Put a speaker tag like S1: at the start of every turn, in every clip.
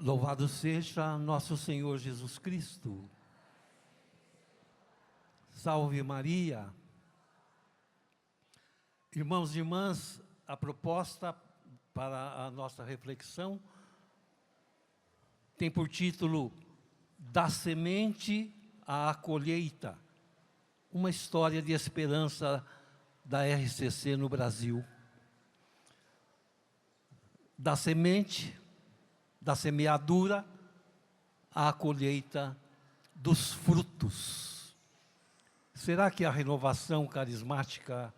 S1: Louvado seja nosso Senhor Jesus Cristo. Salve Maria. Irmãos e irmãs, a proposta para a nossa reflexão tem por título Da Semente à Colheita, uma história de esperança da RCC no Brasil. Da semente, da semeadura à colheita dos frutos. Será que a renovação carismática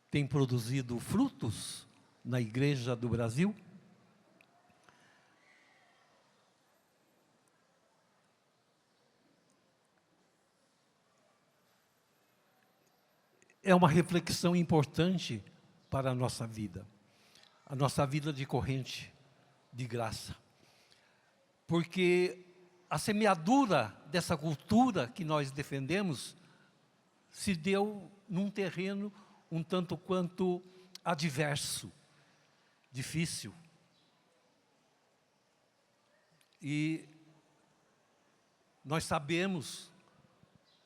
S1: tem produzido frutos na Igreja do Brasil? É uma reflexão importante para a nossa vida de corrente de graça. Porque a semeadura dessa cultura que nós defendemos se deu num terreno um tanto quanto adverso, difícil. E nós sabemos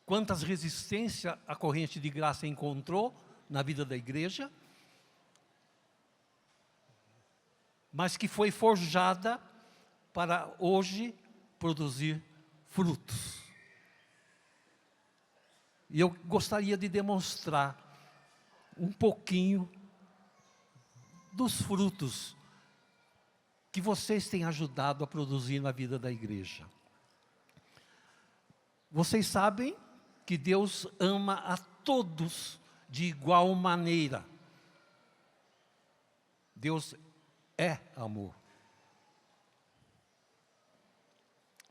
S1: quantas resistências a corrente de graça encontrou na vida da igreja, mas que foi forjada para hoje produzir frutos. E eu gostaria de demonstrar um pouquinho dos frutos que vocês têm ajudado a produzir na vida da igreja. Vocês sabem que Deus ama a todos de igual maneira. Deus é amor.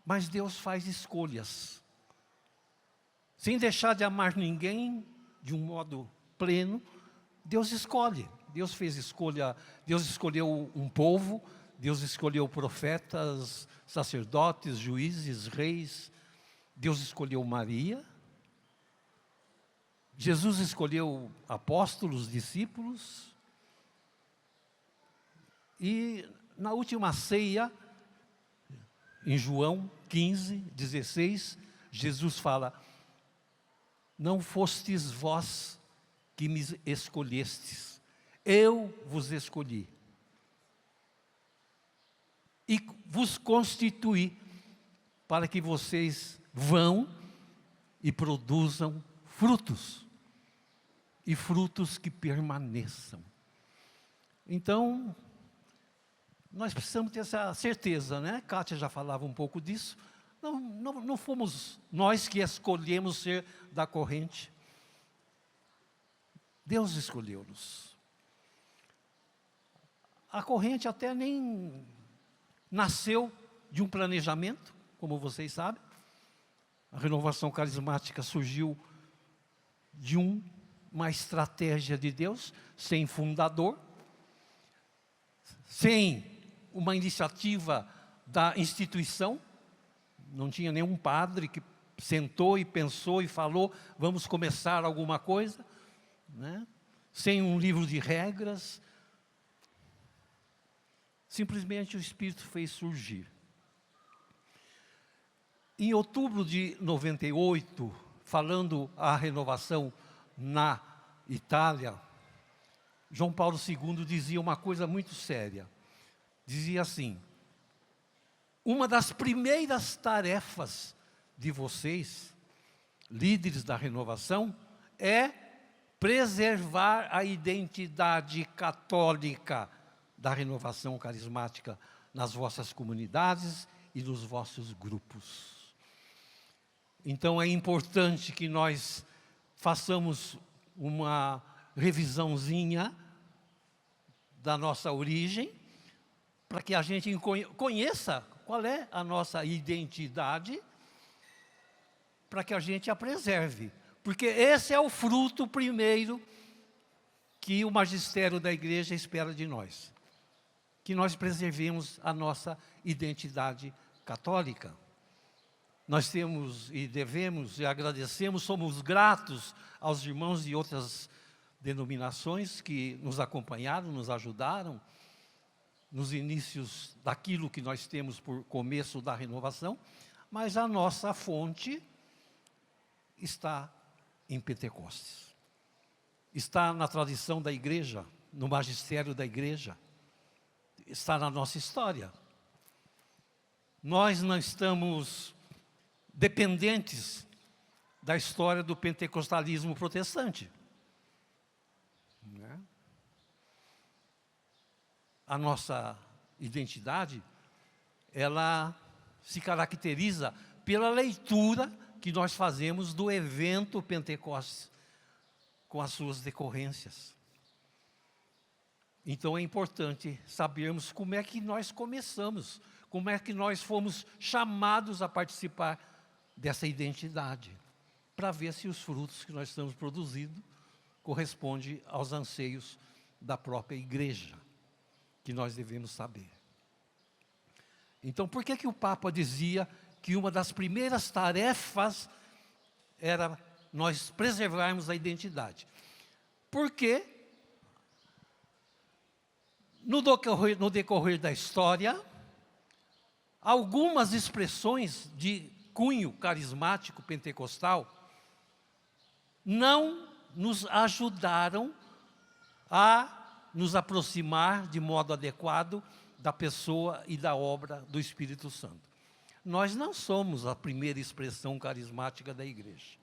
S1: Mas Deus faz escolhas. Sem deixar de amar ninguém de um modo pleno, Deus escolhe. Deus fez escolha, Deus escolheu um povo, Deus escolheu profetas, sacerdotes, juízes, reis. Deus escolheu Maria. Jesus escolheu apóstolos, discípulos. E na última ceia, em João 15, 16, Jesus fala: não fostes vós que me escolhestes, eu vos escolhi. E vos constituí para que vocês vão e produzam frutos. E frutos que permaneçam. Então, nós precisamos ter essa certeza, né? Kátia já falava um pouco disso. Não fomos nós que escolhemos ser da corrente. Deus escolheu-nos. A corrente até nem nasceu de um planejamento, como vocês sabem. A renovação carismática surgiu de uma estratégia de Deus, sem fundador, sem uma iniciativa da instituição. Não tinha nenhum padre que sentou e pensou e falou, vamos começar alguma coisa, né? Sem um livro de regras. Simplesmente o Espírito fez surgir. Em outubro de 98, falando a renovação na Itália, João Paulo II dizia uma coisa muito séria. Dizia assim: uma das primeiras tarefas de vocês, líderes da renovação, é preservar a identidade católica da renovação carismática nas vossas comunidades e nos vossos grupos. Então é importante que nós façamos uma revisãozinha da nossa origem, para que a gente conheça qual é a nossa identidade, para que a gente a preserve. Porque esse é o fruto primeiro que o magistério da igreja espera de nós. Que nós preservemos a nossa identidade católica. Nós temos e devemos e agradecemos, somos gratos aos irmãos de outras denominações que nos acompanharam, nos ajudaram. nos inícios daquilo que nós temos por começo da renovação, mas a nossa fonte está em Pentecostes. Está na tradição da igreja, no magistério da igreja, está na nossa história. Nós não estamos dependentes da história do pentecostalismo protestante. Né? A nossa identidade, ela se caracteriza pela leitura que nós fazemos do evento Pentecostes, com as suas decorrências. Então é importante sabermos como é que nós começamos, como é que nós fomos chamados a participar dessa identidade, para ver se os frutos que nós estamos produzindo correspondem aos anseios da própria igreja, que nós devemos saber. Então, por que o Papa dizia que uma das primeiras tarefas era nós preservarmos a identidade? Porque no decorrer da história, algumas expressões de cunho carismático pentecostal não nos ajudaram a nos aproximar de modo adequado da pessoa e da obra do Espírito Santo. Nós não somos a primeira expressão carismática da igreja.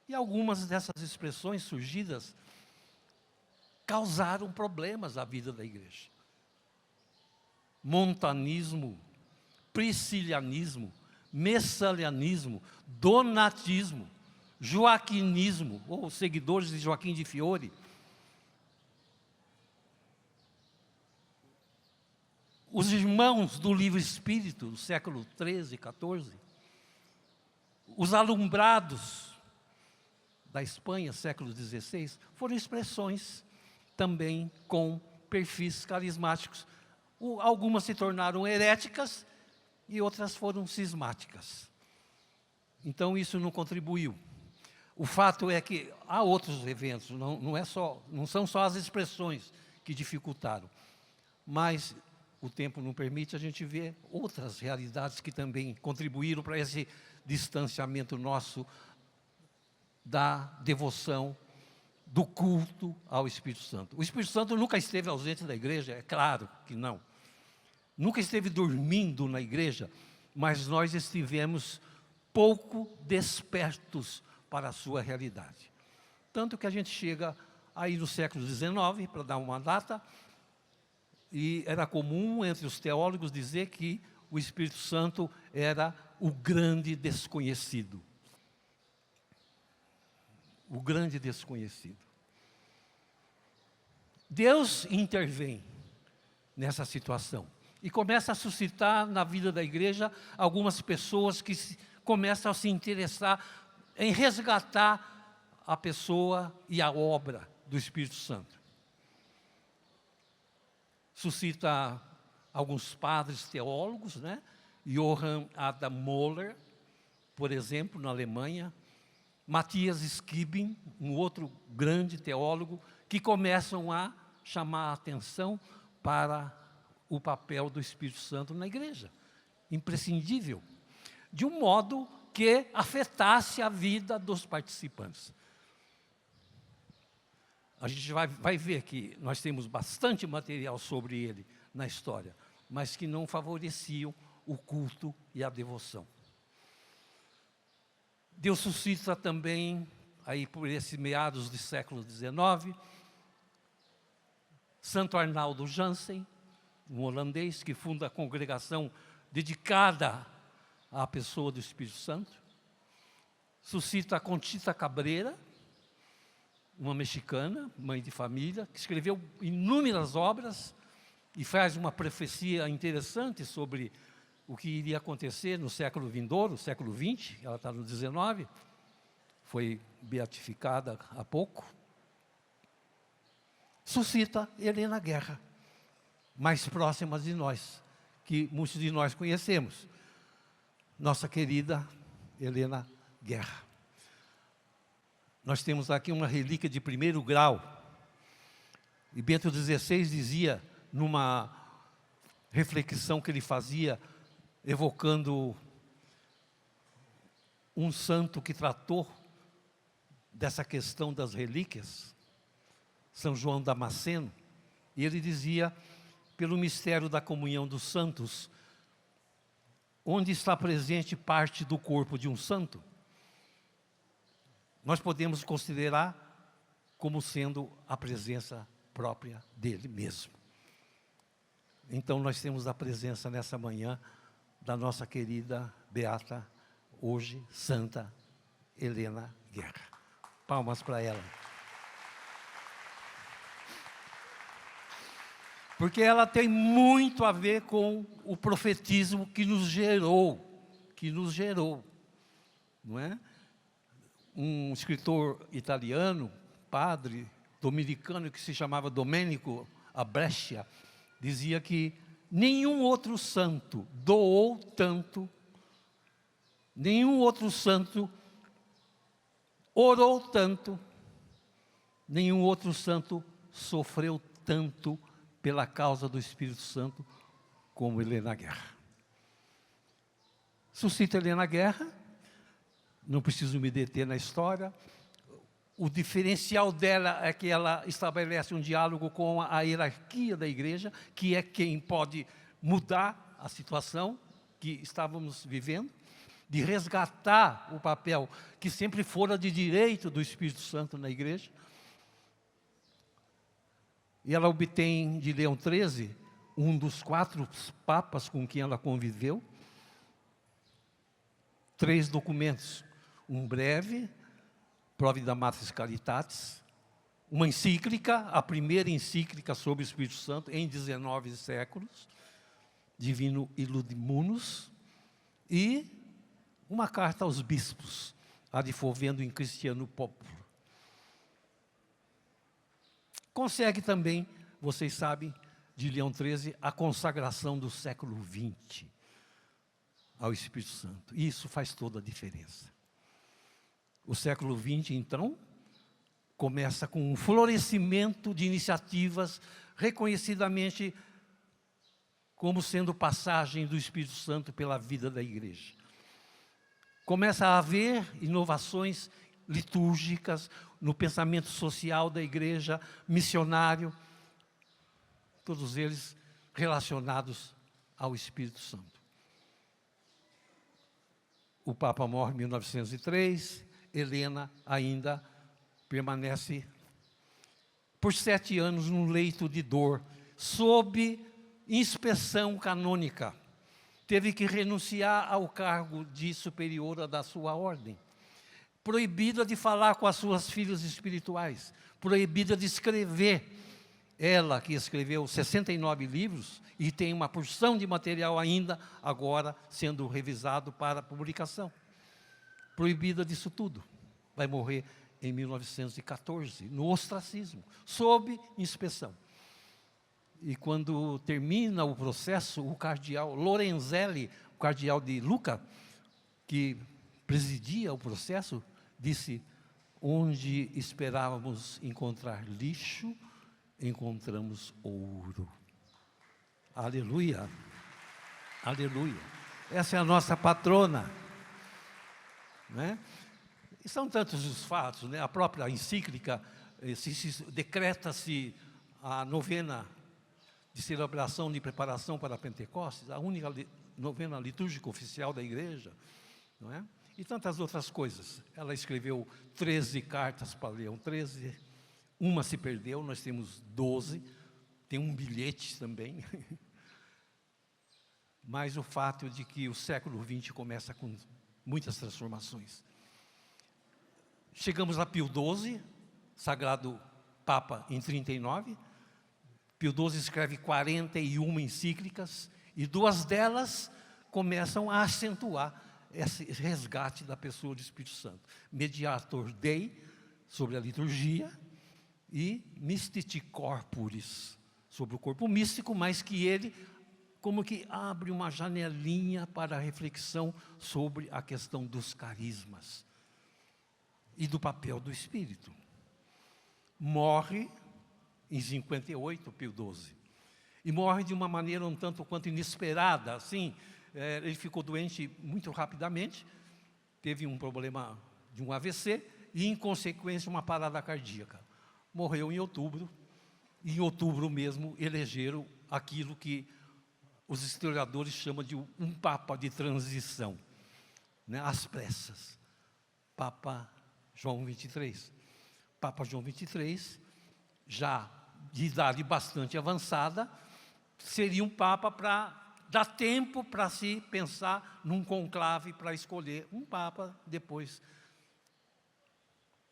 S1: E algumas dessas expressões surgidas causaram problemas à vida da igreja. Montanismo, priscilianismo, messalianismo, donatismo, joaquinismo, ou seguidores de Joaquim de Fiore. Os irmãos do Livre Espírito, do século XIII e XIV, os alumbrados da Espanha, século XVI, foram expressões também com perfis carismáticos. Algumas se tornaram heréticas e outras foram cismáticas. Então isso não contribuiu. O fato é que há outros eventos, não são só as expressões que dificultaram, mas o tempo não permite a gente ver outras realidades que também contribuíram para esse distanciamento nosso da devoção, do culto ao Espírito Santo. O Espírito Santo nunca esteve ausente da igreja, é claro que não. Nunca esteve dormindo na igreja, mas nós estivemos pouco despertos para a sua realidade. Tanto que a gente chega aí no século XIX, para dar uma data, e era comum entre os teólogos dizer que o Espírito Santo era o grande desconhecido. O grande desconhecido. Deus intervém nessa situação e começa a suscitar na vida da igreja algumas pessoas que começam a se interessar em resgatar a pessoa e a obra do Espírito Santo. Suscita alguns padres teólogos, né? Johann Adam Möller, por exemplo, na Alemanha, Matthias Skibben, um outro grande teólogo, que começam a chamar a atenção para o papel do Espírito Santo na igreja, imprescindível, de um modo que afetasse a vida dos participantes. A gente vai ver que nós temos bastante material sobre ele na história, mas que não favoreciam o culto e a devoção. Deus suscita também, aí por esses meados do século XIX, Santo Arnaldo Jansen, um holandês que funda a congregação dedicada à pessoa do Espírito Santo. Suscita a Conchita Cabreira, uma mexicana, mãe de família, que escreveu inúmeras obras e faz uma profecia interessante sobre o que iria acontecer no século vindouro, século XX, ela está no XIX, foi beatificada há pouco. Suscita Helena Guerra, mais próxima de nós, que muitos de nós conhecemos, nossa querida Helena Guerra. Nós temos aqui uma relíquia de primeiro grau, e Bento XVI dizia, numa reflexão que ele fazia, evocando um santo que tratou dessa questão das relíquias, São João Damasceno, e ele dizia, pelo mistério da comunhão dos santos, onde está presente parte do corpo de um santo, nós podemos considerar como sendo a presença própria dele mesmo. Então nós temos a presença nessa manhã da nossa querida beata, hoje Santa Helena Guerra. Palmas para ela. Porque ela tem muito a ver com o profetismo que nos gerou, não é? Um escritor italiano, padre dominicano, que se chamava Domenico a Brescia, dizia que nenhum outro santo doou tanto, nenhum outro santo orou tanto, nenhum outro santo sofreu tanto pela causa do Espírito Santo como Helena Guerra. Suscita Helena Guerra, não preciso me deter na história. O diferencial dela é que ela estabelece um diálogo com a hierarquia da igreja, que é quem pode mudar a situação que estávamos vivendo, de resgatar o papel que sempre fora de direito do Espírito Santo na igreja. E ela obtém de Leão XIII, um dos 4 papas com quem ela conviveu, 3 documentos, um breve, Providamatis Caritatis, uma encíclica, a primeira encíclica sobre o Espírito Santo em 19 séculos, Divino Illudimunus, e uma carta aos bispos, advolvendo em Christiano Populo. Consegue também, vocês sabem, de Leão XIII, a consagração do século XX ao Espírito Santo. E isso faz toda a diferença. O século XX, então, começa com um florescimento de iniciativas reconhecidamente como sendo passagem do Espírito Santo pela vida da igreja. Começa a haver inovações litúrgicas no pensamento social da igreja, missionário, todos eles relacionados ao Espírito Santo. O Papa morre em 1903, Helena ainda permanece por 7 anos num leito de dor, sob inspeção canônica. Teve que renunciar ao cargo de superiora da sua ordem. Proibida de falar com as suas filhas espirituais. Proibida de escrever. Ela que escreveu 69 livros e tem uma porção de material ainda agora sendo revisado para publicação. Proibida disso tudo. Vai morrer em 1914, no ostracismo, sob inspeção. E quando termina o processo, o cardeal Lorenzelli, o cardeal de Lucca, que presidia o processo, disse, onde esperávamos encontrar lixo, encontramos ouro. Aleluia, aleluia. Essa é a nossa patrona, né? E são tantos os fatos, né? A própria encíclica, decreta-se a novena de celebração de preparação para Pentecostes, a única novena litúrgica oficial da igreja, não é? E tantas outras coisas. Ela escreveu 13 cartas para Leão XIII, uma se perdeu, nós temos 12, tem um bilhete também. Mas o fato de que o século XX começa com muitas transformações. Chegamos a Pio XII, sagrado Papa em 39. Pio XII escreve 41 encíclicas, e 2 delas começam a acentuar esse resgate da pessoa do Espírito Santo. Mediator Dei, sobre a liturgia, e Mystici Corporis, sobre o corpo místico, mas que ele como que abre uma janelinha para a reflexão sobre a questão dos carismas e do papel do Espírito. Morre em 58, Pio XII. E morre de uma maneira um tanto quanto inesperada, assim. Ele ficou doente muito rapidamente, teve um problema de um AVC e, em consequência, uma parada cardíaca. Morreu em outubro, e em outubro mesmo elegeram aquilo que os historiadores chamam de um Papa de transição, né? Às pressas, Papa João XXIII. Papa João XXIII, já de idade bastante avançada, seria um Papa para dar tempo para se pensar num conclave para escolher um Papa depois,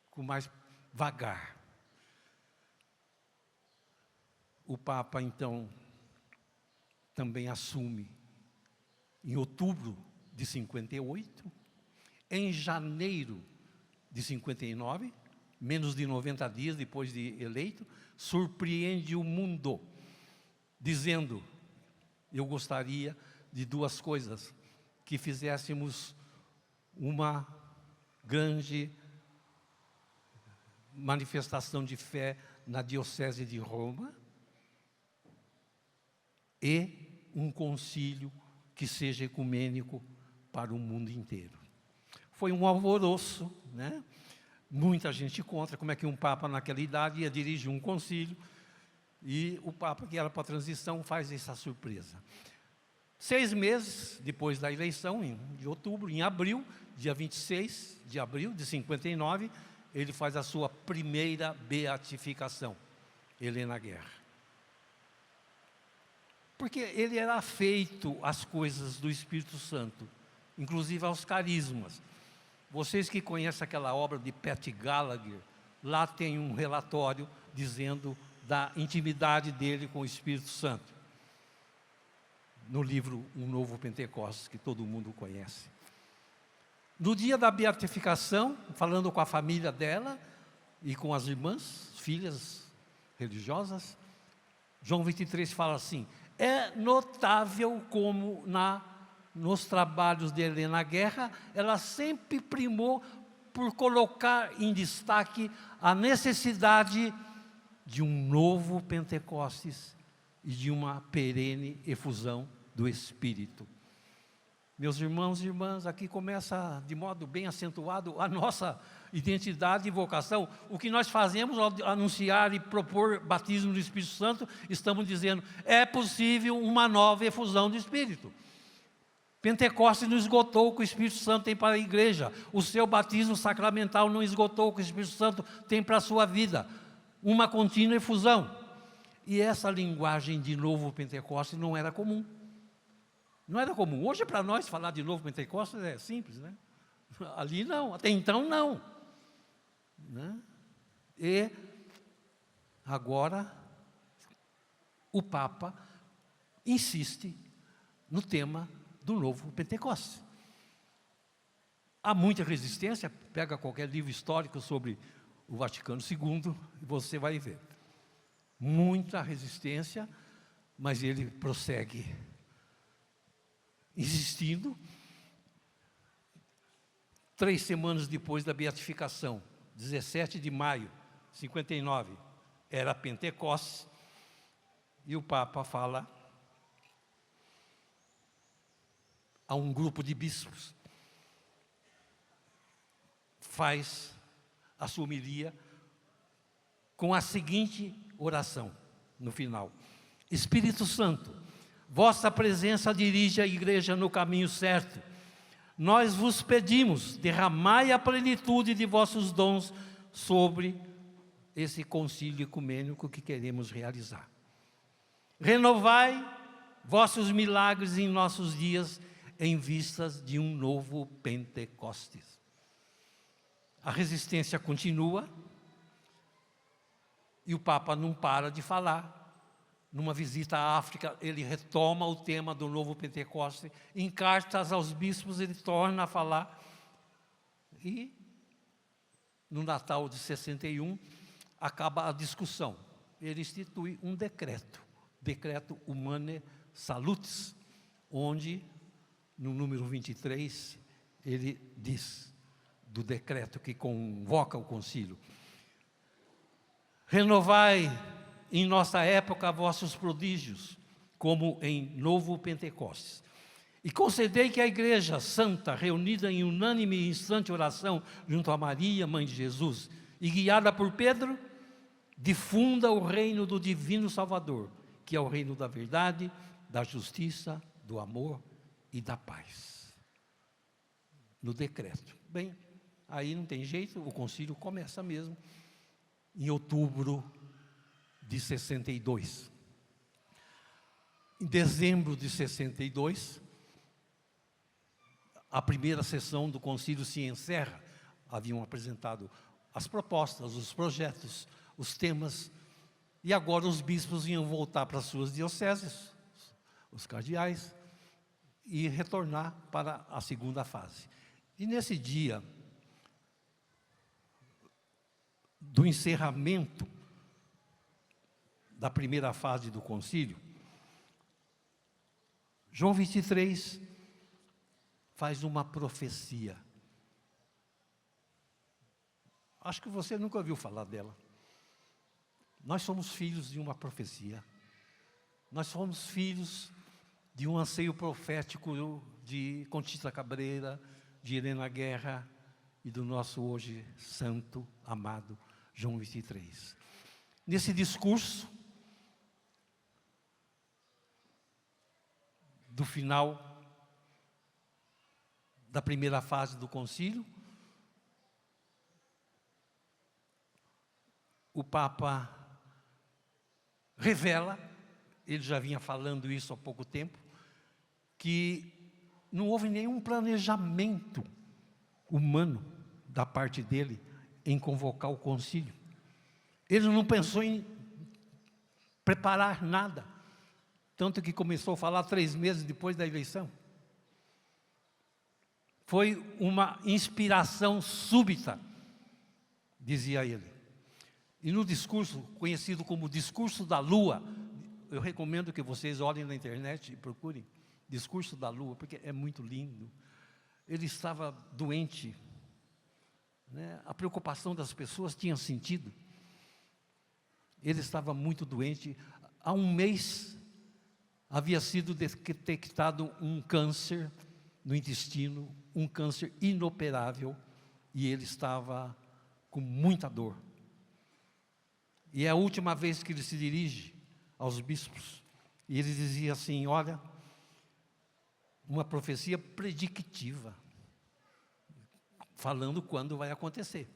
S1: com mais vagar. O Papa, então, também assume em outubro de 58, em janeiro de 59, menos de 90 dias depois de eleito, surpreende o mundo, dizendo: eu gostaria de duas coisas, que fizéssemos uma grande manifestação de fé na Diocese de Roma e um concílio que seja ecumênico para o mundo inteiro. Foi um alvoroço, né? Muita gente contra, como é que um Papa naquela idade ia dirigir um concílio, e o Papa, que era para a transição, faz essa surpresa. 6 meses depois da eleição, de outubro, em abril, dia 26 de abril de 59, ele faz a sua primeira beatificação, Helena Guerra. Porque ele era afeito às coisas do Espírito Santo, inclusive aos carismas. Vocês que conhecem aquela obra de Pat Gallagher, lá tem um relatório dizendo da intimidade dele com o Espírito Santo, no livro Um Novo Pentecostes, que todo mundo conhece. No dia da beatificação, falando com a família dela e com as irmãs, filhas religiosas, João 23 fala assim: é notável como nos trabalhos de Helena Guerra, ela sempre primou por colocar em destaque a necessidade de um novo Pentecostes e de uma perene efusão do Espírito. Meus irmãos e irmãs, aqui começa de modo bem acentuado a nossa identidade e vocação. O que nós fazemos ao anunciar e propor batismo do Espírito Santo, estamos dizendo: é possível uma nova efusão do Espírito. Pentecostes não esgotou o que o Espírito Santo tem para a igreja. O seu batismo sacramental não esgotou o que o Espírito Santo tem para a sua vida. Uma contínua efusão. E essa linguagem de novo Pentecostes não era comum. Não era comum. Hoje, para nós, falar de novo Pentecostes é simples, né? Ali não, até então não. Né? E agora o Papa insiste no tema do novo Pentecostes. Há muita resistência, pega qualquer livro histórico sobre o Vaticano II e você vai ver. Muita resistência, mas ele prossegue insistindo. 3 semanas depois da beatificação, 17 de maio de 59, era Pentecostes, e o Papa fala a um grupo de bispos, faz a sua homilia com a seguinte oração no final: Espírito Santo, vossa presença dirige a igreja no caminho certo. Nós vos pedimos, derramai a plenitude de vossos dons sobre esse concílio ecumênico que queremos realizar. Renovai vossos milagres em nossos dias, em vistas de um novo Pentecostes. A resistência continua e o Papa não para de falar. Numa visita à África, ele retoma o tema do novo Pentecostes. Em cartas aos bispos, ele torna a falar. E, no Natal de 61, acaba a discussão. Ele institui um decreto, Decreto Humanae Salutis, onde, no número 23, ele diz, do decreto que convoca o concílio: renovai em nossa época vossos prodígios, como em novo Pentecostes. E concedei que a igreja santa, reunida em unânime e instante oração junto a Maria, mãe de Jesus, e guiada por Pedro, difunda o reino do divino Salvador, que é o reino da verdade, da justiça, do amor e da paz. No decreto. Bem, aí não tem jeito, o concílio começa mesmo em outubro de 62. Em dezembro de 62, a primeira sessão do concílio se encerra. Haviam apresentado as propostas, os projetos, os temas, e agora os bispos iam voltar para as suas dioceses, os cardeais, e retornar para a segunda fase. E nesse dia do encerramento da primeira fase do concílio, João 23 faz uma profecia. Acho que você nunca ouviu falar dela. Nós somos filhos de uma profecia. Nós somos filhos de um anseio profético de Conchita Cabreira, de Helena Guerra e do nosso hoje santo, amado João 23. Nesse discurso, do final da primeira fase do concílio, o Papa revela, ele já vinha falando isso há pouco tempo, que não houve nenhum planejamento humano da parte dele em convocar o concílio. Ele não pensou em preparar nada, tanto que começou a falar 3 meses depois da eleição. Foi uma inspiração súbita, dizia ele. E no discurso, conhecido como Discurso da Lua, eu recomendo que vocês olhem na internet e procurem Discurso da Lua, porque é muito lindo. Ele estava doente, né? A preocupação das pessoas tinha sentido. Ele estava muito doente. Há 1 mês havia sido detectado um câncer no intestino, um câncer inoperável, e ele estava com muita dor. E é a última vez que ele se dirige aos bispos, e ele dizia assim: olha, uma profecia predictiva, falando quando vai acontecer.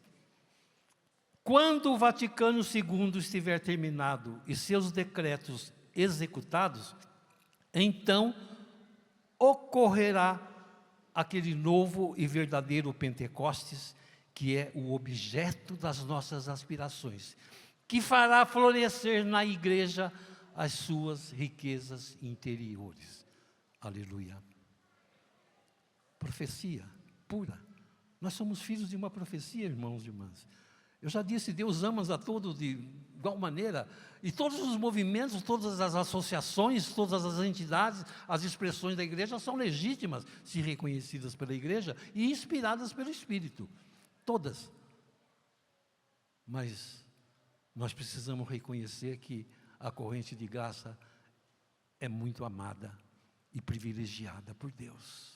S1: Quando o Vaticano II estiver terminado e seus decretos executados, então ocorrerá aquele novo e verdadeiro Pentecostes, que é o objeto das nossas aspirações, que fará florescer na igreja as suas riquezas interiores. Aleluia. Profecia pura. Nós somos filhos de uma profecia, irmãos e irmãs. Eu já disse, Deus ama a todos de igual maneira, e todos os movimentos, todas as associações, todas as entidades, as expressões da igreja são legítimas, se reconhecidas pela igreja e inspiradas pelo Espírito, todas. Mas nós precisamos reconhecer que a corrente de graça é muito amada e privilegiada por Deus,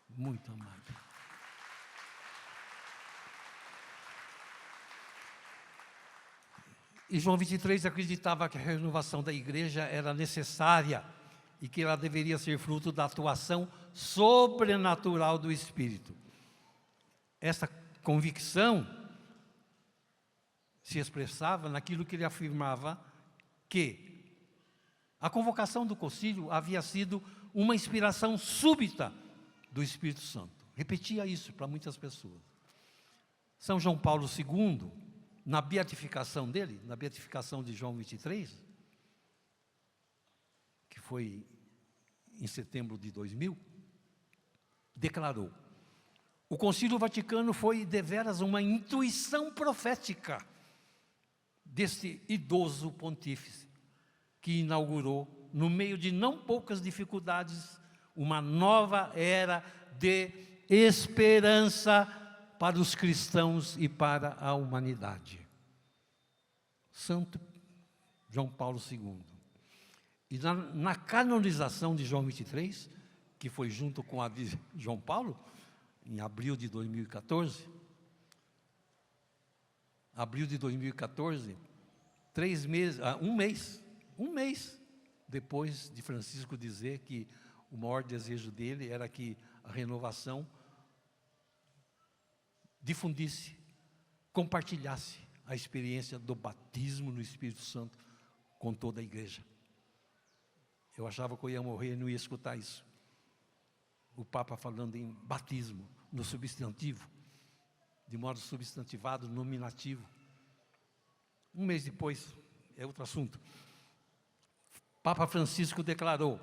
S1: muito amada. E João 23 acreditava que a renovação da igreja era necessária e que ela deveria ser fruto da atuação sobrenatural do Espírito. Essa convicção se expressava naquilo que ele afirmava, que a convocação do concílio havia sido uma inspiração súbita do Espírito Santo. Repetia isso para muitas pessoas. São João Paulo II, na beatificação dele, na beatificação de João 23, que foi em setembro de 2000, declarou: o Concílio Vaticano foi deveras uma intuição profética deste idoso pontífice, que inaugurou, no meio de não poucas dificuldades, uma nova era de esperança para os cristãos e para a humanidade. Santo João Paulo II. E na canonização de João 23, que foi junto com a de João Paulo, em abril de 2014, um mês depois de Francisco dizer que o maior desejo dele era que a renovação difundisse, compartilhasse a experiência do batismo no Espírito Santo com toda a igreja. Eu achava que eu ia morrer e não ia escutar isso. O Papa falando em batismo, no substantivo, de modo substantivado, nominativo. Um mês depois, é outro assunto, Papa Francisco declarou: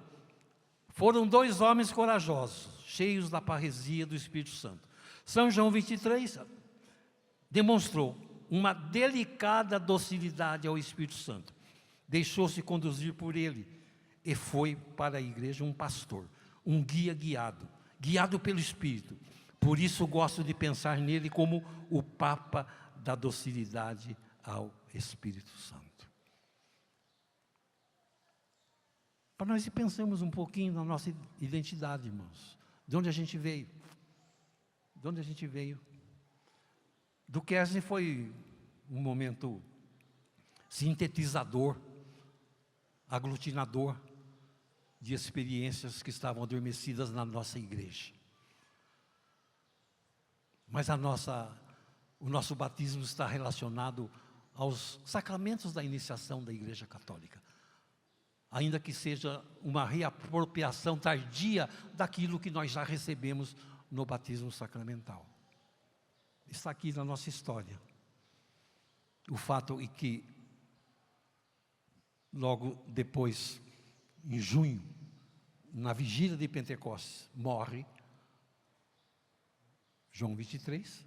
S1: foram 2 homens corajosos, cheios da parresia do Espírito Santo. São João 23 demonstrou uma delicada docilidade ao Espírito Santo. Deixou-se conduzir por ele e foi para a igreja um pastor, um guia guiado pelo Espírito. Por isso gosto de pensar nele como o Papa da docilidade ao Espírito Santo. Para nós pensarmos um pouquinho na nossa identidade, irmãos. De onde a gente veio? De onde a gente veio? Do Kersey foi um momento sintetizador, aglutinador de experiências que estavam adormecidas na nossa igreja. Mas o nosso batismo está relacionado aos sacramentos da iniciação da Igreja Católica, ainda que seja uma reapropriação tardia daquilo que nós já recebemos no batismo sacramental. Está aqui na nossa história. O fato é que, logo depois, em junho, na vigília de Pentecostes, morre João 23,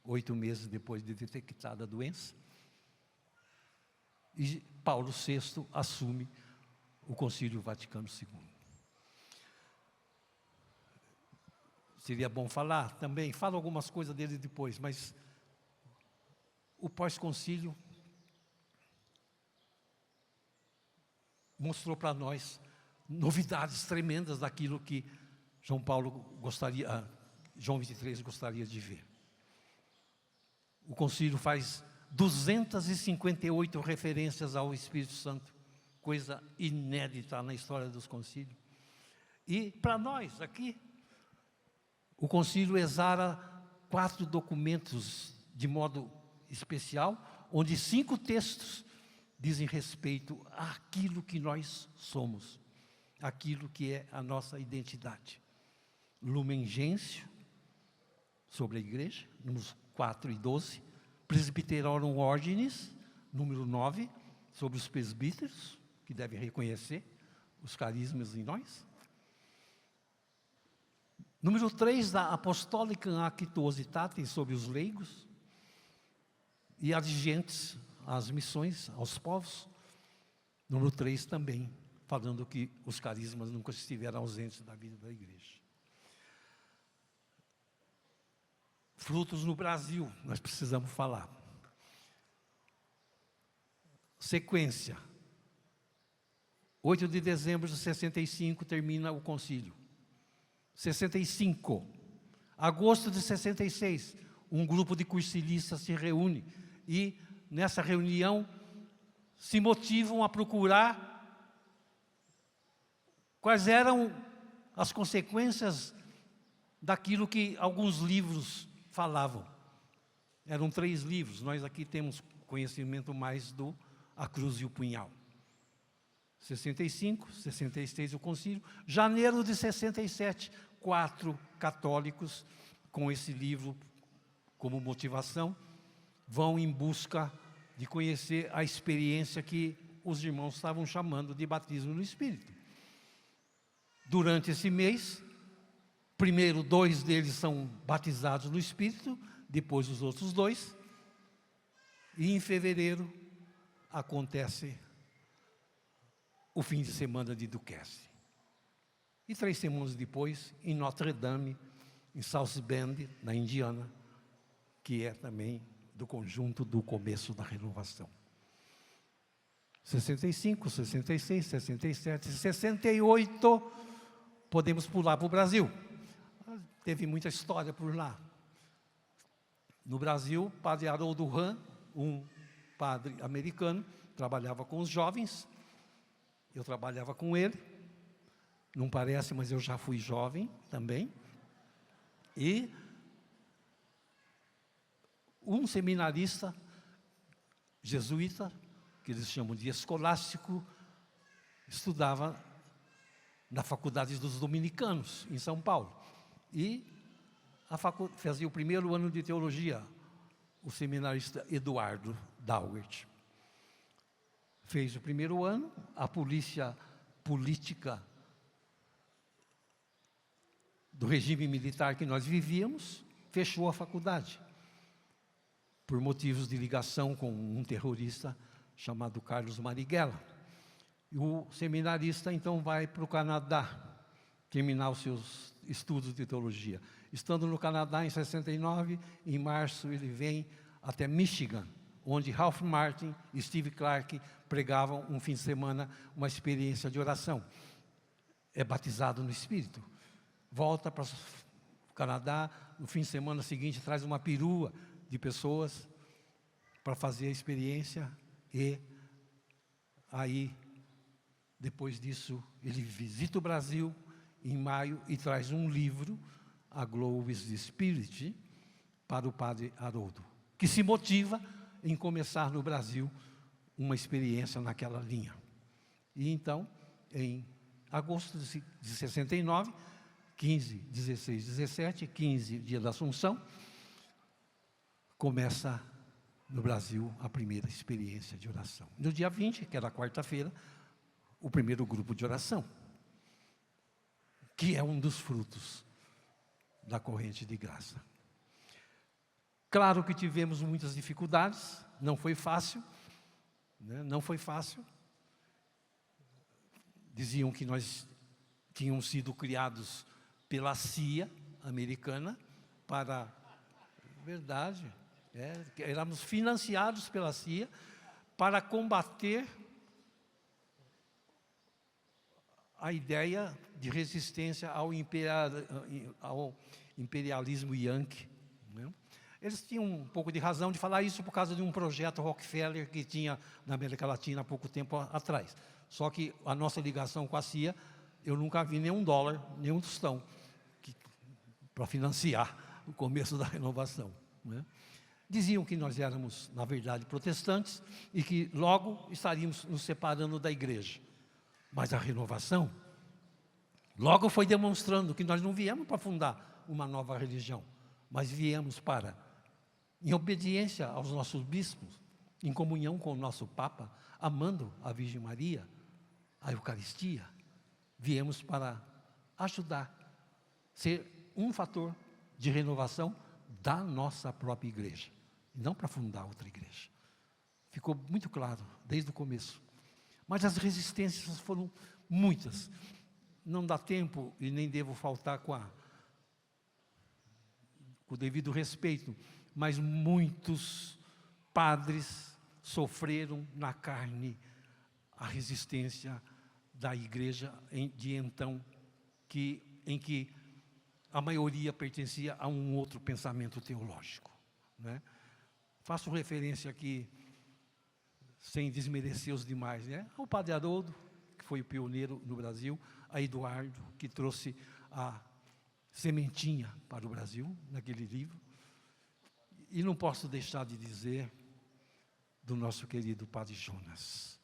S1: 8 meses depois de detectada a doença, e Paulo VI assume o Concílio Vaticano II. Seria bom falar também, falo algumas coisas dele depois, mas o pós-concílio mostrou para nós novidades tremendas daquilo que João 23 gostaria de ver. O concílio faz 258 referências ao Espírito Santo, coisa inédita na história dos concílios. E para nós aqui, o concílio exara 4 documentos de modo especial, onde 5 textos dizem respeito àquilo que nós somos, aquilo que é a nossa identidade. Lumen Gentium, sobre a igreja, números 4 e 12. Presbyterorum Ordinis, número 9, sobre os presbíteros, que devem reconhecer os carismas em nós. Número 3, da Apostolicam Actuositatem, sobre os leigos. E adjentes às missões, aos povos. Número 3 também, falando que os carismas nunca estiveram ausentes da vida da igreja. Frutos no Brasil, nós precisamos falar. Sequência. 8 de dezembro de 65 termina o concílio. 65. Agosto de 66, um grupo de cursilistas se reúne e nessa reunião se motivam a procurar quais eram as consequências daquilo que alguns livros falavam. Eram 3 livros, nós aqui temos conhecimento mais do A Cruz e o Punhal. 65, 66 o concílio. Janeiro de 67, 4 católicos, com esse livro como motivação, vão em busca de conhecer a experiência que os irmãos estavam chamando de batismo no Espírito. Durante esse mês, primeiro 2 deles são batizados no Espírito, depois os outros 2, e em fevereiro acontece o fim de semana de Duquesne. E 3 semanas depois, em Notre Dame, em South Bend, na Indiana, que é também do conjunto do começo da renovação. 65, 66, 67, 68, podemos pular para o Brasil. Teve muita história por lá. No Brasil, padre Haroldo Hahn, um padre americano, trabalhava com os jovens, eu trabalhava com ele, não parece, mas eu já fui jovem também, e um seminarista jesuíta, que eles chamam de escolástico, estudava na Faculdade dos Dominicanos, em São Paulo, e fazia o primeiro ano de teologia, o seminarista Eduardo Daugert. Fez o primeiro ano, a polícia política do regime militar que nós vivíamos fechou a faculdade, por motivos de ligação com um terrorista chamado Carlos Marighella. E o seminarista, então, vai para o Canadá, terminar os seus estudos de teologia. Estando no Canadá, em 69, em março, ele vem até Michigan, onde Ralph Martin e Steve Clark pregavam um fim de semana, uma experiência de oração. É batizado no Espírito. Volta para o Canadá, no fim de semana seguinte, traz uma perua de pessoas para fazer a experiência, e aí, depois disso, ele visita o Brasil em maio e traz um livro, A Glow is the Spirit, para o padre Haroldo, que se motiva em começar no Brasil uma experiência naquela linha. E então, em agosto de 69, 15, 16, 17, 15, dia da Assunção, começa no Brasil a primeira experiência de oração. No dia 20, que era quarta-feira, o primeiro grupo de oração, que é um dos frutos da corrente de graça. Claro que tivemos muitas dificuldades, não foi fácil, né? Não foi fácil. Diziam que nós tínhamos sido criados pela CIA americana para... Verdade, éramos financiados pela CIA para combater a ideia de resistência ao imperialismo yankee, né? Eles tinham um pouco de razão de falar isso por causa de um projeto Rockefeller que tinha na América Latina há pouco tempo atrás. Só que a nossa ligação com a CIA, eu nunca vi nenhum dólar, nenhum tostão para financiar o começo da renovação, né? Diziam que nós éramos, na verdade, protestantes e que logo estaríamos nos separando da igreja. Mas a renovação logo foi demonstrando que nós não viemos para fundar uma nova religião, mas viemos para, em obediência aos nossos bispos, em comunhão com o nosso Papa, amando a Virgem Maria, a Eucaristia, viemos para ajudar, ser um fator de renovação da nossa própria igreja, não para fundar outra igreja. Ficou muito claro desde o começo. Mas as resistências foram muitas. Não dá tempo e nem devo faltar com o devido respeito, mas muitos padres sofreram na carne a resistência da igreja de então, em que a maioria pertencia a um outro pensamento teológico, né? Faço referência aqui, sem desmerecer os demais, né? Ao padre Haroldo, que foi o pioneiro no Brasil, a Eduardo, que trouxe a sementinha para o Brasil, naquele livro. E não posso deixar de dizer do nosso querido padre Jonas.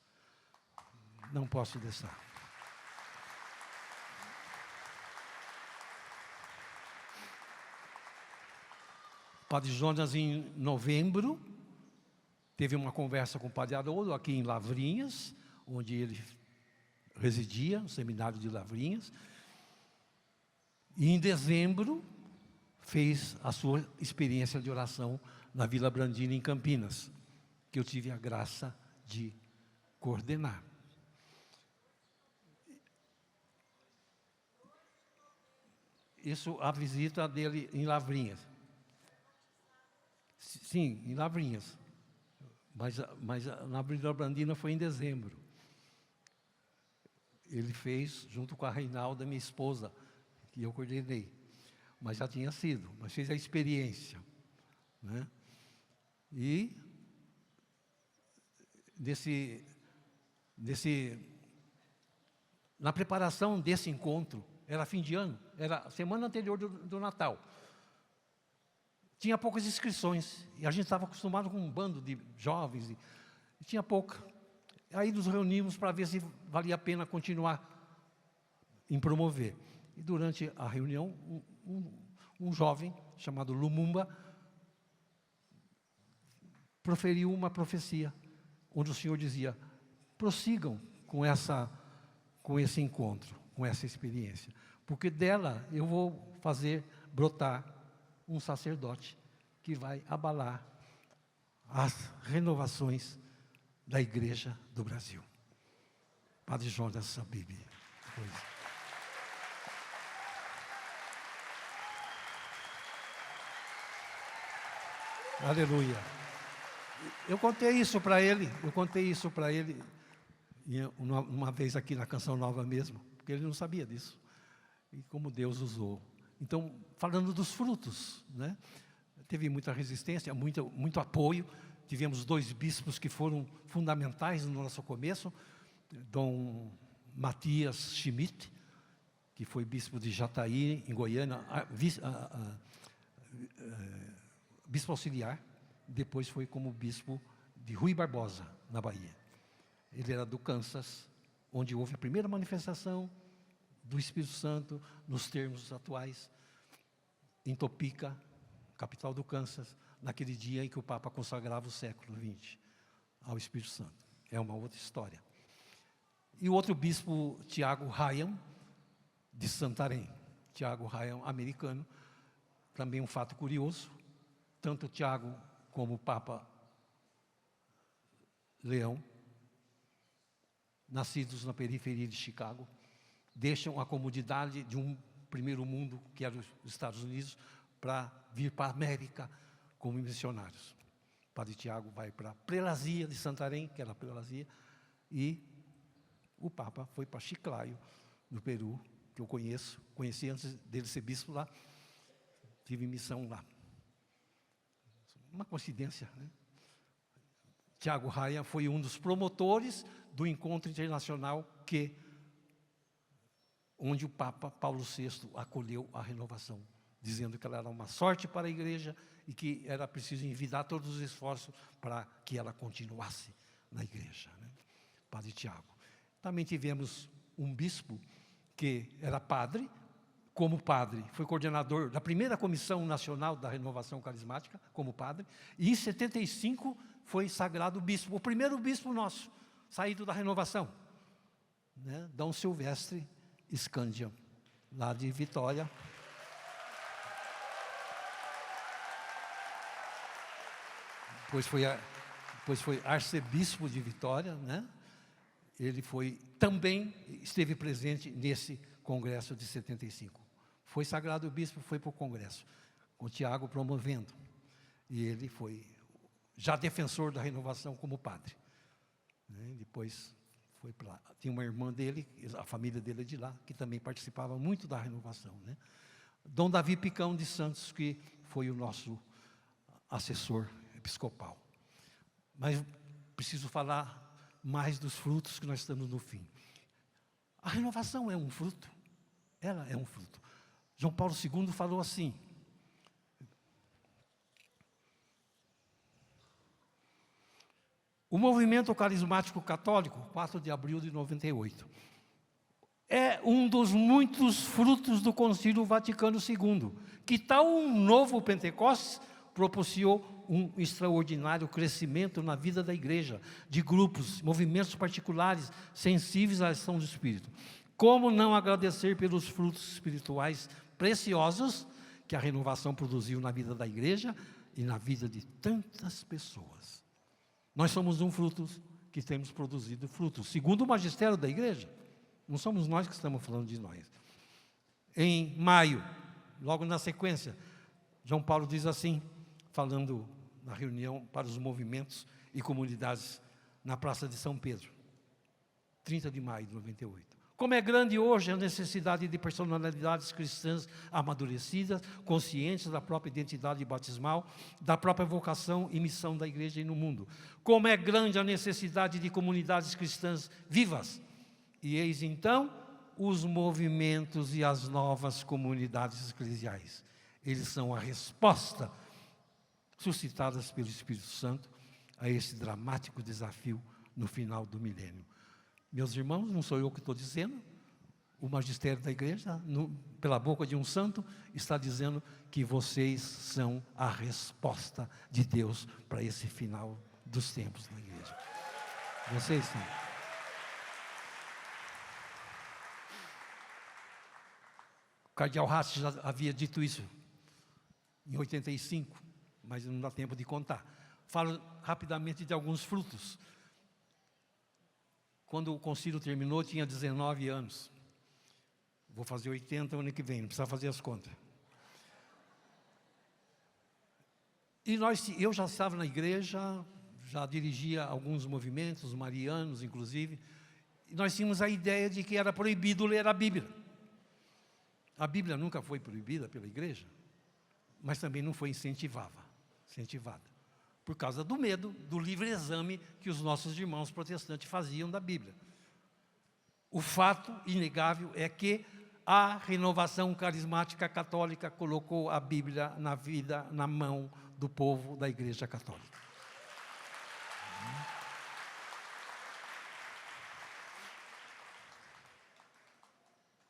S1: Não posso deixar. Padre Jonas, em novembro, teve uma conversa com o padre Haroldo, aqui em Lavrinhas, onde ele residia, no seminário de Lavrinhas. E em dezembro, fez a sua experiência de oração na Vila Brandina, em Campinas, que eu tive a graça de coordenar. Isso, a visita dele em Lavrinhas. Sim, em Lavrinhas. Mas na Avenida Brandina foi em dezembro. Ele fez, junto com a Reinalda, minha esposa, que eu coordenei. Mas já tinha sido, mas fez a experiência, né? E na preparação desse encontro, era fim de ano, era a semana anterior do Natal. Tinha poucas inscrições, e a gente estava acostumado com um bando de jovens, e tinha pouca. Aí nos reunimos para ver se valia a pena continuar em promover. E durante a reunião, um jovem chamado Lumumba proferiu uma profecia, onde o Senhor dizia: prossigam com esse encontro, com essa experiência, porque dela eu vou fazer brotar um sacerdote que vai abalar as renovações da Igreja do Brasil. Padre Jonas Sabib. Aleluia. Eu contei isso para ele uma vez aqui na Canção Nova mesmo, porque ele não sabia disso. E como Deus usou. Então, falando dos frutos, né? Teve muita resistência, muito apoio. Tivemos 2 bispos que foram fundamentais no nosso começo. Dom Matias Schmidt, que foi bispo de Jataí, em Goiânia, bispo auxiliar. Depois foi como bispo de Rui Barbosa, na Bahia. Ele era do Kansas, onde houve a primeira manifestação do Espírito Santo, nos termos atuais, em Topeka, capital do Kansas, naquele dia em que o Papa consagrava o século XX ao Espírito Santo. É uma outra história. E o outro bispo, Tiago Ryan, de Santarém. Tiago Ryan, americano, também um fato curioso. Tanto Tiago como o Papa Leão, nascidos na periferia de Chicago, deixam a comodidade de um primeiro mundo, que era os Estados Unidos, para vir para a América como missionários. O Padre Tiago vai para a Prelazia de Santarém, que era a Prelazia, e o Papa foi para Chiclayo, no Peru, que eu conheci antes dele ser bispo lá, tive missão lá. Uma coincidência, né? Tiago Ryan foi um dos promotores do encontro internacional onde o Papa Paulo VI acolheu a renovação, dizendo que ela era uma sorte para a Igreja e que era preciso envidar todos os esforços para que ela continuasse na Igreja, né? Padre Tiago. Também tivemos um bispo que era padre, como padre, foi coordenador da primeira Comissão Nacional da Renovação Carismática, como padre, e em 75 foi sagrado bispo, o primeiro bispo nosso, saído da renovação, né? Dom Silvestre Scandian, lá de Vitória. Depois foi arcebispo de Vitória, né? Ele também esteve presente nesse congresso de 75. Foi sagrado bispo, foi para o congresso, com o Tiago promovendo. E ele foi já defensor da renovação como padre, né? Depois foi para lá. Tinha uma irmã dele, a família dele é de lá, que também participava muito da renovação, né? Dom Davi Picão de Santos, que foi o nosso assessor episcopal. Mas preciso falar mais dos frutos, que nós estamos no fim. A renovação é um fruto, ela é um fruto. João Paulo II falou assim: o movimento carismático católico, 4 de abril de 98, é um dos muitos frutos do Concílio Vaticano II, que tal um novo Pentecostes propiciou um extraordinário crescimento na vida da Igreja, de grupos, movimentos particulares, sensíveis à ação do Espírito. Como não agradecer pelos frutos espirituais preciosos que a renovação produziu na vida da Igreja e na vida de tantas pessoas? Nós somos um fruto que temos produzido frutos, segundo o magistério da Igreja. Não somos nós que estamos falando de nós. Em maio, logo na sequência, João Paulo diz assim, falando na reunião para os movimentos e comunidades na Praça de São Pedro, 30 de maio de 98. Como é grande hoje a necessidade de personalidades cristãs amadurecidas, conscientes da própria identidade batismal, da própria vocação e missão da igreja e no mundo. Como é grande a necessidade de comunidades cristãs vivas. E eis então os movimentos e as novas comunidades eclesiais. Eles são a resposta suscitadas pelo Espírito Santo a esse dramático desafio no final do milênio. Meus irmãos, não sou eu que estou dizendo, o magistério da igreja, pela boca de um santo, está dizendo que vocês são a resposta de Deus para esse final dos tempos da igreja. Vocês são. O cardeal Ratz já havia dito isso em 85, mas não dá tempo de contar. Falo rapidamente de alguns frutos. Quando o concílio terminou, tinha 19 anos. Vou fazer 80 ano que vem, não precisa fazer as contas. E eu já estava na igreja, já dirigia alguns movimentos, marianos inclusive, e nós tínhamos a ideia de que era proibido ler a Bíblia. A Bíblia nunca foi proibida pela igreja, mas também não foi incentivada, por causa do medo do livre exame que os nossos irmãos protestantes faziam da Bíblia. O fato inegável é que a renovação carismática católica colocou a Bíblia na vida, na mão do povo da Igreja Católica.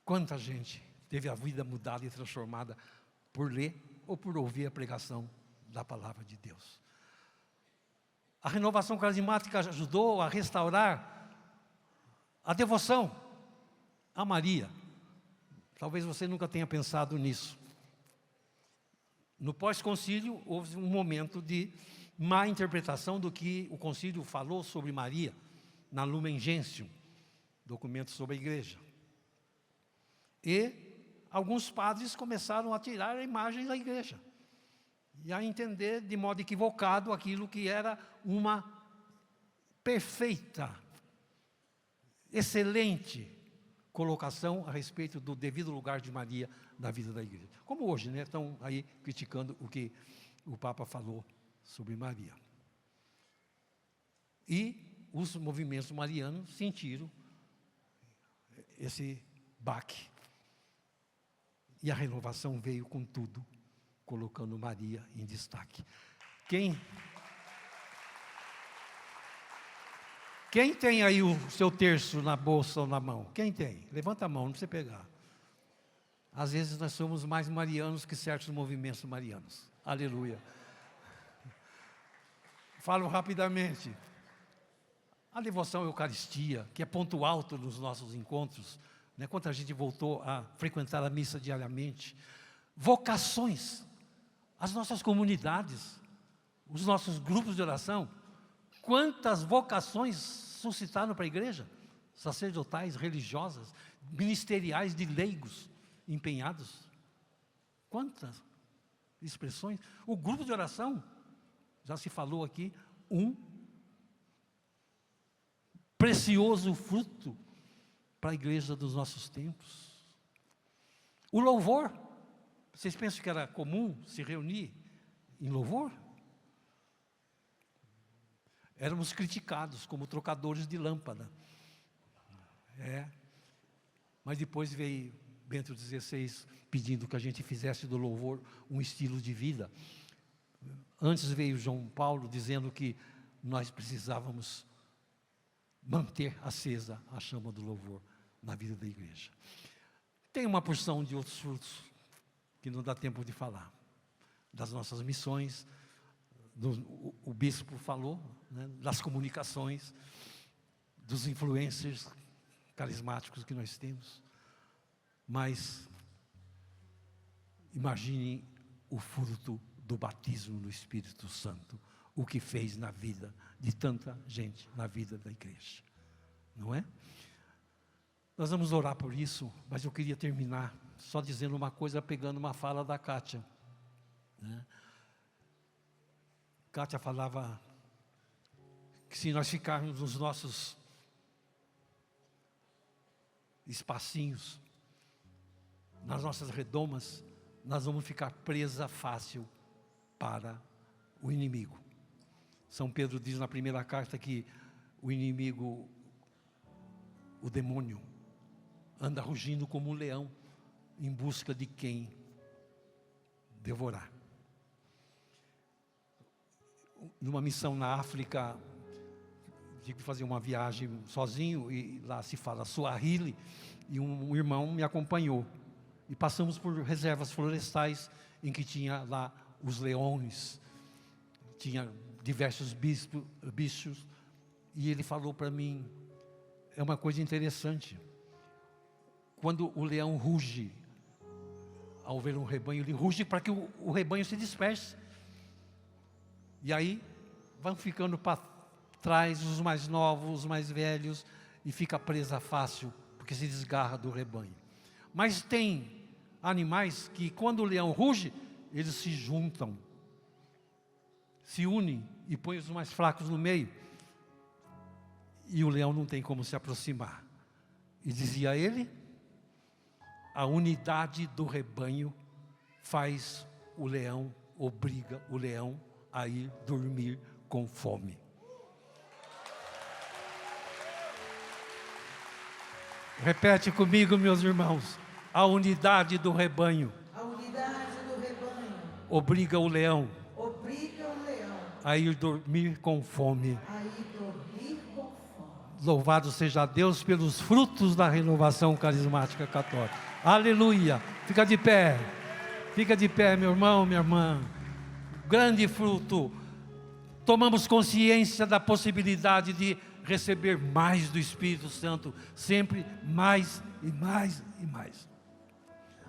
S1: Quanta gente teve a vida mudada e transformada por ler ou por ouvir a pregação da palavra de Deus. A renovação carismática ajudou a restaurar a devoção a Maria. Talvez você nunca tenha pensado nisso. No pós-concílio, houve um momento de má interpretação do que o concílio falou sobre Maria, na Lumen Gentium, documento sobre a igreja. E alguns padres começaram a tirar a imagem da igreja e a entender de modo equivocado aquilo que era uma perfeita, excelente colocação a respeito do devido lugar de Maria na vida da igreja. Como hoje, né? Estão aí criticando o que o Papa falou sobre Maria. E os movimentos marianos sentiram esse baque. E a renovação veio com tudo, colocando Maria em destaque. Quem tem aí o seu terço na bolsa ou na mão? Quem tem? Levanta a mão, não precisa pegar. Às vezes nós somos mais marianos que certos movimentos marianos. Aleluia. Falo rapidamente. A devoção à Eucaristia, que é ponto alto nos nossos encontros, né? Quanta gente voltou a frequentar a missa diariamente. Vocações, as nossas comunidades, os nossos grupos de oração. Quantas vocações suscitaram para a igreja? Sacerdotais, religiosas, ministeriais, de leigos empenhados. Quantas expressões. O grupo de oração, já se falou aqui, um precioso fruto para a igreja dos nossos tempos. O louvor, vocês pensam que era comum se reunir em louvor? Éramos criticados como trocadores de lâmpada. Mas depois veio Bento XVI pedindo que a gente fizesse do louvor um estilo de vida. Antes veio João Paulo dizendo que nós precisávamos manter acesa a chama do louvor na vida da igreja. Tem uma porção de outros frutos que não dá tempo de falar. Das nossas missões, o bispo falou, né, das comunicações, dos influencers carismáticos que nós temos. Mas imaginem o fruto do batismo no Espírito Santo, o que fez na vida de tanta gente, na vida da igreja. Não é? Nós vamos orar por isso, mas eu queria terminar só dizendo uma coisa, pegando uma fala da Kátia, né? Kátia falava que se nós ficarmos nos nossos espacinhos, nas nossas redomas, nós vamos ficar presa fácil para o inimigo. São Pedro diz na primeira carta que o inimigo, o demônio, anda rugindo como um leão em busca de quem devorar. Numa missão na África, tive que fazer uma viagem sozinho, e lá se fala Swahili, e um irmão me acompanhou. E passamos por reservas florestais, em que tinha lá os leões, tinha diversos bichos, e ele falou para mim, é uma coisa interessante, quando o leão ruge, ao ver um rebanho, ele ruge para que o rebanho se disperse. E aí, vão ficando para trás os mais novos, os mais velhos, e fica presa fácil, porque se desgarra do rebanho. Mas tem animais que, quando o leão ruge, eles se juntam, se unem e põem os mais fracos no meio. E o leão não tem como se aproximar. E dizia ele, a unidade do rebanho faz o leão, obriga o leão a ir dormir com fome. Repete comigo, meus irmãos. A unidade do rebanho.
S2: A unidade do rebanho
S1: Obriga o leão.
S2: Obriga o leão
S1: A ir dormir com fome.
S2: a ir dormir com fome.
S1: Louvado seja Deus pelos frutos da renovação carismática católica. Aleluia. Fica de pé. Fica de pé, meu irmão, minha irmã. Grande fruto. Tomamos consciência da possibilidade de receber mais do Espírito Santo, sempre mais e mais e mais.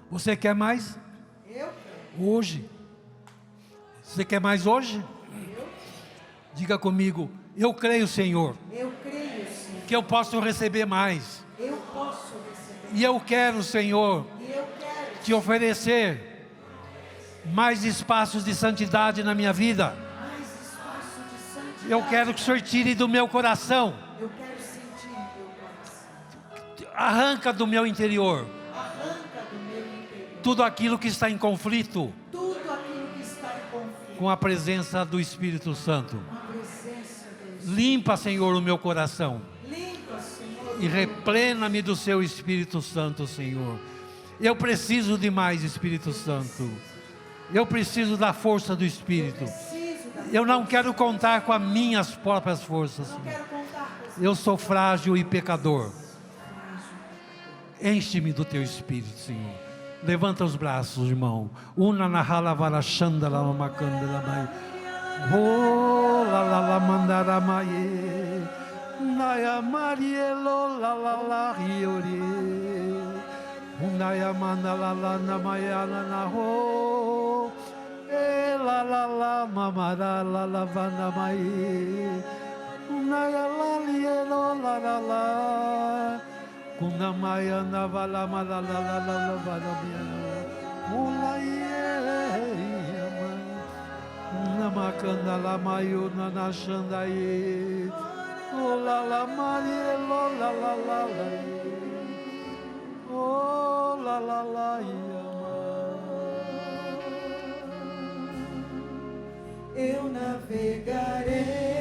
S1: Você quer mais?
S2: Eu quero.
S1: Hoje. Você quer mais hoje?
S2: Eu,
S1: Diga comigo, eu creio, Senhor,
S2: eu creio, Senhor.
S1: que eu posso receber mais.
S2: Eu posso receber.
S1: E eu quero, Senhor,
S2: E eu quero
S1: te oferecer mais espaços de santidade na minha vida.
S2: mais espaço de santidade.
S1: Eu quero que o Senhor tire do meu coração,
S2: Eu quero sentir no meu coração.
S1: arranca do meu interior
S2: Arranca do meu interior
S1: tudo aquilo que está em conflito
S2: tudo aquilo que está em conflito
S1: com a presença do Espírito Santo.
S2: com a presença de Deus.
S1: Limpa, Senhor, o meu coração
S2: Limpa, Senhor.
S1: e replena-me do seu Espírito Santo, Senhor. Eu preciso de mais Espírito Santo. Eu preciso da força do Espírito.
S2: Preciso da
S1: Eu não quero contar com as minhas próprias forças,
S2: Não
S1: Senhor.
S2: quero contar com esse
S1: Eu sou frágil e pecador. Enche-me do teu Espírito, Senhor. Levanta os braços, irmão. Una na hala varachanda la makanda la mai. Oh la la la mandara mai. Naya marielo la la la riori. Unaya manda la la na maya na ho. E la la la mamara la la vanda mai. Unaya la lielo la la la. Kuna maya na vala mala la la la la vala mia. Ula ye na makanda la mayu na na shanda ye. Ola la marielo la la la la. Oh la la la
S2: Eu navegarei